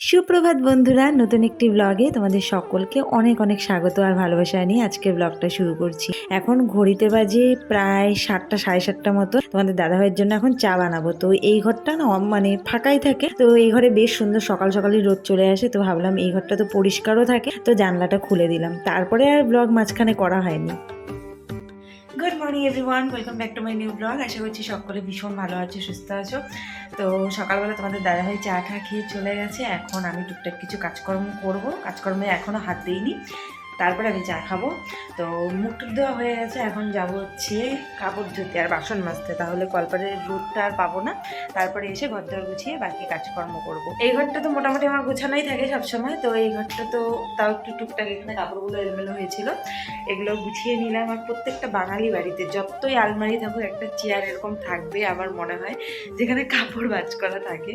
সুপ্রভাত বন্ধুরা, নতুন একটি ব্লগে তোমাদের সকলকে অনেক অনেক স্বাগত আর ভালোবাসা নিয়ে আজকের ব্লগটা শুরু করছি। এখন ঘড়িতে বাজে প্রায় 7টা সাড়ে 7টা মতো। তোমাদের দাদাভাইয়ের জন্য এখন চা বানাবো। তো এই ঘরটা না মানে ফাঁকাই থাকে, তো এই ঘরে বেশ সুন্দর সকাল সকালই রোদ চলে আসে। তো ভাবলাম এই ঘরটা তো পরিষ্কারও থাকে, তো জানলাটা খুলে দিলাম। তারপরে আর ব্লগ মাঝখানে করা হয়নি। Good morning everyone, welcome back to my new blog. আশা করছি সকলে ভীষণ ভালো আছো, সুস্থ আছো। তো সকালবেলা তোমাদের দাদাভাই চা টা খেয়ে চলে গেছে। এখন আমি টুকটাক কিছু কাজকর্ম করবো, কাজকর্মে এখনও হাত দিইনি। তারপরে আমি চা খাবো। তো মুখ টুক দেওয়া হয়ে গেছে, এখন যাবো হচ্ছে কাপড় ধুতে আর বাসন মাজতে, তাহলে কলপারের রোদটা আর পাবো না। তারপরে এসে ঘর দর গুছিয়ে বাকি কাজকর্ম করবো। এই ঘরটা তো মোটামুটি আমার গোছানোই থাকে সবসময়। তো এই ঘরটা তো তাও একটু টুকটাক, এখানে কাপড়গুলো এলোমেলো হয়েছিল, এগুলো গুছিয়ে নিলাম। আর প্রত্যেকটা বাঙালি বাড়িতে যতই আলমারি থাকুক একটা চেয়ার এরকম থাকবে আমার মনে হয়, যেখানে কাপড় ভাঁজ করা থাকে।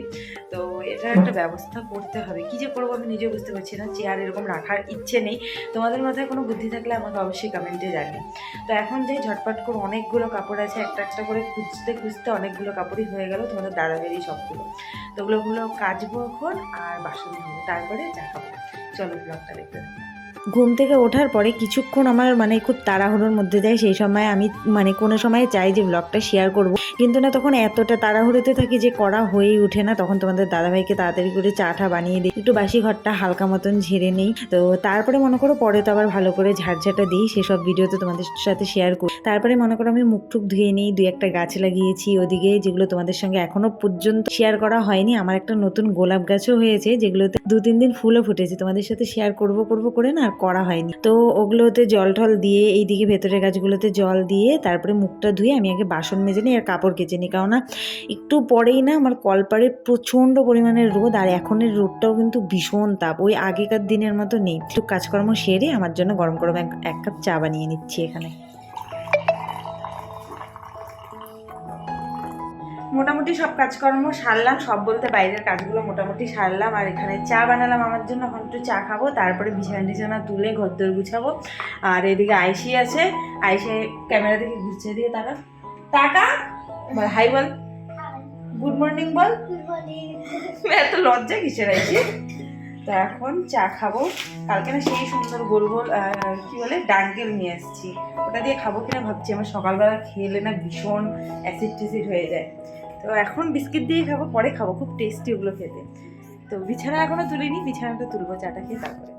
তো এটার একটা ব্যবস্থা করতে হবে, কি যে করবো আমি নিজে বুঝতে পারছি না। চেয়ার এরকম রাখার ইচ্ছে নেই। তোমাদের মাথায় কোনো বুদ্ধি থাকলে আমাকে অবশ্যই কমেন্টে জানিও। তো এখন যাই ঝটপট করে, অনেকগুলো কাপড় আছে, একটা একটা করে খুঁজতে খুঁজতে অনেকগুলো কাপড়ই হয়ে গেল তোমাদের দাদাভাইয়েরই সবগুলো। তো ওগুলো কাচবো এখন আর বাসন ধুবো, তারপরে চা খাবো। চলো ব্লগটা দেখতে থাকো। ঘুম থেকে ওঠার পরে কিছুক্ষণ আমার খুব তাড়াহুড়োর মধ্যে যায়। সেই সময় আমি কোনো সময় চাই যে ব্লগটা শেয়ার করব, কিন্তু না তখন এতটা তাড়াহুড়োতে থাকি যে করা হয়েই ওঠে না। তখন তোমাদের দাদাভাইকে তাড়াতাড়ি করে চাটা বানিয়ে দিই, একটু বাসি ঘরটা হালকা মতন ঝেড়ে নেই। তো তারপরে মনে করো পরে তো আবার ভালো করে ঝাড়ঝাটা দিই, সেসব ভিডিও তো তোমাদের সাথে শেয়ার করি। তারপরে মনে করো আমি মুখ টুক ধুয়ে নিই, 2-1টা গাছ লাগিয়েছি ওদিকে, যেগুলো তোমাদের সঙ্গে এখনো পর্যন্ত শেয়ার করা হয়নি। আমার একটা নতুন গোলাপ গাছও হয়েছে, যেগুলোতে 2-3 দিন ফুলও ফুটেছে, তোমাদের সাথে শেয়ার করব করে না আর করা হয়নি। তো ওগুলোতে জল টল দিয়ে, এইদিকে ভেতরের গাছগুলোতে জল দিয়ে তারপরে মুখটা ধুয়ে আমি আগে বাসন মেজে নিই আর কাপড় কেচে নিই। কারণ না একটু পরেই না আমার কলপারে প্রচণ্ড পরিমাণের রোদ, আর এখনের রোদটাও কিন্তু ভীষণ তাপ, ওই আগেকার দিনের মতো নেই। একটু কাজকর্ম সেরে আমার জন্য গরম গরম এক কাপ চা বানিয়ে নিচ্ছি এখানে। মোটামুটি সব কাজকর্ম সারলাম, সব বলতে বাইরের কাজগুলো মোটামুটি সারলাম। আর এখানে চা বানালাম আমার জন্য, এখন একটু চা খাবো, তারপরে বিছানা তুলে ঘরদোর গুছাবো। আর এদিকে আইসি আছে, আইসি ক্যামেরা থেকে ঘুরছে, দিয়ে টাকা টাকা হাই বল, গুড মর্নিং বল। এত লজ্জা কিসের আইসি? তো এখন চা খাবো। কালকে না সেই সুন্দর গোল গোল কি বলে ডাঙ্কেল নিয়ে এসেছি, ওটা দিয়ে খাবো কিনা ভাবছি। আমার সকালবেলা খেলে না ভীষণ অ্যাসিড হয়ে যায়। তো এখন বিস্কিট দিয়ে খাবো, পরে খাবো, খুব টেস্টি ওগুলো খেতে। তো বিছানা এখনো তুলিনি, বিছানাটা তুলবো চাটা খেয়ে তারপরে।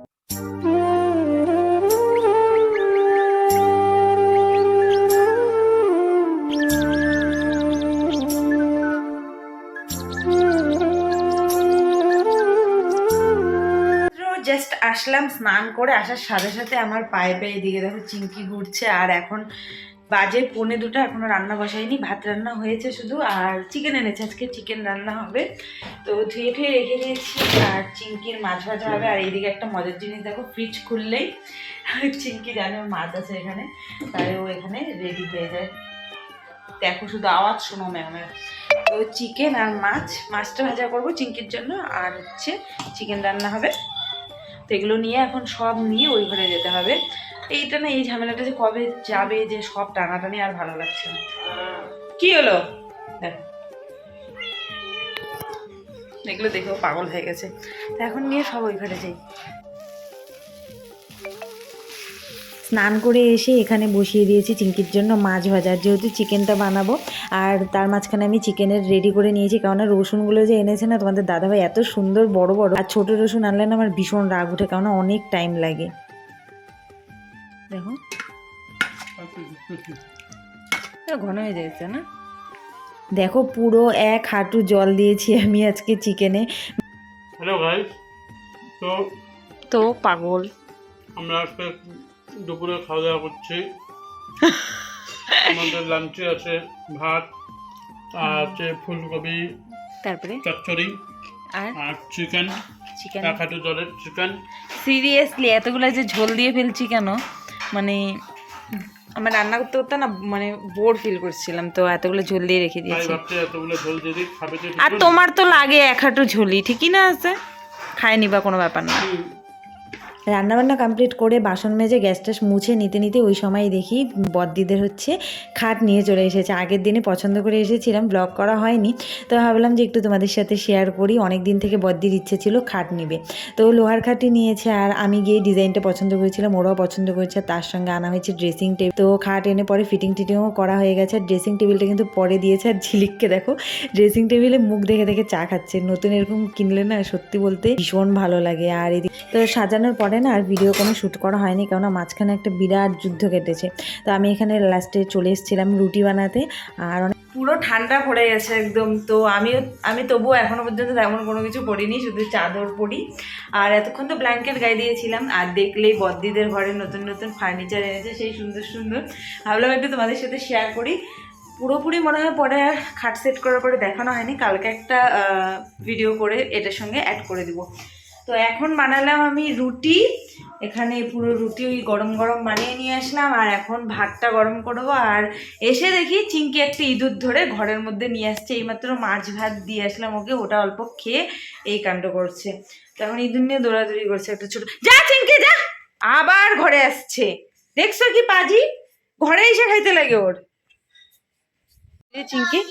জাস্ট আসলাম, স্নান করে আসার সাথে সাথে আমার পায়ে এদিকে দেখো চিংকি ঘুরছে। আর এখন বাজে 1:45, এখনো রান্না বসাইনি, ভাত রান্না হয়েছে শুধু, আর চিকেন এনেছে, আজকে চিকেন রান্না হবে। তো ধুয়ে ঠুয়ে রেখে দিয়েছি, আর চিংকির মাছ ভাজা হবে। আর এইদিকে একটা মজার জিনিস দেখো, ফ্রিজ খুললেই চিংকি জানে ওর মাছ আছে এখানে, তাই ও এখানে রেডি হয়ে যায়। দেখো শুধু আওয়াজ শোনো ম্যামের। তো চিকেন আর মাছটা ভাজা করবো চিংকির জন্য, আর হচ্ছে চিকেন রান্না হবে। তো এগুলো নিয়ে এখন সব নিয়ে ওই ঘরে যেতে হবে। এইটা না, এই ঝামেলাটা যে কবে যাবে, যে সব টানাটানি আর ভালো লাগছে না। কি হলো দেখো, এগুলো দেখেও পাগল হয়ে গেছে। তো এখন নিয়ে সব ওই ঘরে যাই। স্নান করে এসে এখানে বসিয়ে দিয়েছি চিংকির জন্য মাছ ভাজা, যেহেতু চিকেনটা বানাবো। আর তার মাঝখানে আমি চিকেনের রেডি করে নিয়েছি, কারণ রসুনগুলো যে এনেছে না তোমাদের দাদাভাই, এত সুন্দর বড় বড়, আর ছোটো রসুন আনলে না আমার ভীষণ রাগ উঠে, কারণ অনেক টাইম লাগে। দেখো ঘন হয়ে যাচ্ছে না, দেখো পুরো 1 হাঁটু জল দিয়েছি আমি আজকে চিকেনে। হ্যালো গাইস, তো পাগল আমরা আজকে দুপুরে খাওয়া দাওয়া করছি। আমাদের লাঞ্চে আছে ভাত, আর আছে ফুলকপি, তারপরে চচ্চড়ি আর চিকেন, 1 হাঁটু জলের চিকেন। সিরিয়াসলি এতগুলো যে ঝোল দিয়ে ফেলছি কেন, আমার রান্না করতে করতে না বোর ফিল করছিলাম, তো এতগুলো ঝোল দিয়ে রেখে দিয়েছি। এতগুলো ঝোল যদি খাবে, আর তোমার তো লাগে 1 হাঁটু ঝোলই, ঠিকই না আছে, খায় নিবা, কোনো ব্যাপার না। রান্নাবান্না কমপ্লিট করে বাসন মেজে গ্যাস ট্যাস মুছে নিতে নিতে ওই সময় দেখি বদ্দিদের হচ্ছে খাট নিয়ে চলে এসেছে। আগের দিনে পছন্দ করে এসেছিলাম, ব্লগ করা হয়নি, তো ভাবলাম যে একটু তোমাদের সাথে শেয়ার করি। অনেক দিন থেকে বদ্দির ইচ্ছে ছিল খাট নিবে, তো লোহার খাটই নিয়েছে। আর আমি গিয়ে ডিজাইনটা পছন্দ করেছিলাম, ওরাও পছন্দ করেছে। তার সঙ্গে আনা হয়েছে ড্রেসিং টেবিল। তো খাট এনে পরে ফিটিং টিটিংও করা হয়ে গেছে। আর ড্রেসিং টেবিলটা কিন্তু পরে দিয়েছে। আর ঝিলিককে দেখো ড্রেসিং টেবিলে মুখ দেখে দেখে চা খাচ্ছে। নতুন এরকম কিনলে না সত্যি বলতে ভীষণ ভালো লাগে। আর এদিকে তো সাজানোর পরে না আর ভিডিও কোনো শ্যুট করা হয়নি, কেননা মাঝখানে একটা বিরাট যুদ্ধ কেটেছে। তো আমি এখানে লাস্টে চলে এসেছিলাম রুটি বানাতে। আর পুরো ঠান্ডা পড়ে গেছে একদম। তো আমি তবুও এখনো পর্যন্ত তেমন কোনো কিছু পরিনি, শুধু চাদর পরি। আর এতক্ষণ তো ব্ল্যাঙ্কেট গায়ে দিয়েছিলাম। আর দেখলেই বদ্দিদের ঘরে নতুন নতুন ফার্নিচার এনেছে, সেই সুন্দর সুন্দর। ভাবলাম একটু তোমাদের সাথে শেয়ার করি। পুরোপুরি মনে হয় পরে আর খাট সেট করার পরে দেখানো হয়নি, কালকে একটা ভিডিও করে এটার সঙ্গে অ্যাড করে দিব। তো এখন বানালাম আমি রুটি, এখানে পুরো রুটি ওই গরম গরম বানিয়ে নিয়ে আসলাম। আর এখন ভাতটা গরম করবো। আর এসে দেখি চিংকি একটা ইঁদুর ধরে ঘরের মধ্যে নিয়ে আসছে। এইমাত্র মাছ ভাত দিয়ে আসলাম ওকে, ওটা অল্প খেয়ে এই কাণ্ড করছে। তো এখন ইঁদুর নিয়ে দৌড়াদৌড়ি করছে। একটা ছোট, যা চিংকি যা, আবার ঘরে আসছে। দেখছো কি পাজি, ঘরে এসে খাইতে লাগে ওর। চিংকি,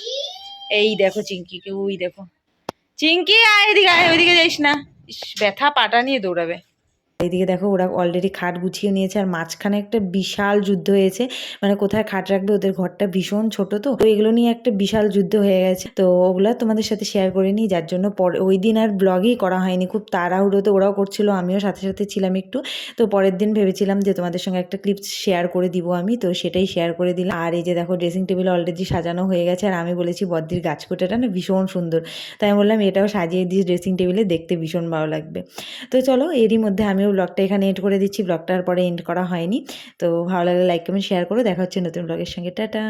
এই দেখো চিংকিকে, ওই দেখো চিংকি, আয় এদিকে, আয় ওইদিকে যাইস না। ব্যথা পাটা নিয়ে দৌড়াবে। এইদিকে দেখো ওরা অলরেডি খাট গুছিয়ে নিয়েছে। আর মাঝখানে একটা বিশাল যুদ্ধ হয়েছে, মানে কোথায় খাট রাখবে, ওদের ঘরটা ভীষণ ছোট। তো এগুলো নিয়ে একটা বিশাল যুদ্ধ হয়ে গেছে। তো ওগুলো তোমাদের সাথে শেয়ার করে নিই, যার জন্য ওই দিন আর ব্লগই করা হয়নি। খুব তাড়াহুড়োতে ওরাও করছিল, আমিও সাথে সাথে ছিলাম একটু। তো পরের দিন ভেবেছিলাম যে তোমাদের সঙ্গে একটা ক্লিপ শেয়ার করে দিব আমি, তো সেটাই শেয়ার করে দিলাম। আর এই যে দেখো ড্রেসিং টেবিল অলরেডি সাজানো হয়ে গেছে। আর আমি বলেছি বদ্দির গাছকোটাটা না ভীষণ সুন্দর, তাই আমি বললাম এটাও সাজিয়ে দিস ড্রেসিং টেবিলে, দেখতে ভীষণ ভালো লাগবে। তো চলো এরই মধ্যে আমিও ব্লগটা এখানে এন্ড করে দিচ্ছি। ব্লগটার পরে এন্ড করা হয়নি। তো ভালো লাগলে লাইক কমেন্ট শেয়ার করো। দেখা হচ্ছে নতুন ব্লগের সঙ্গে। টাটা।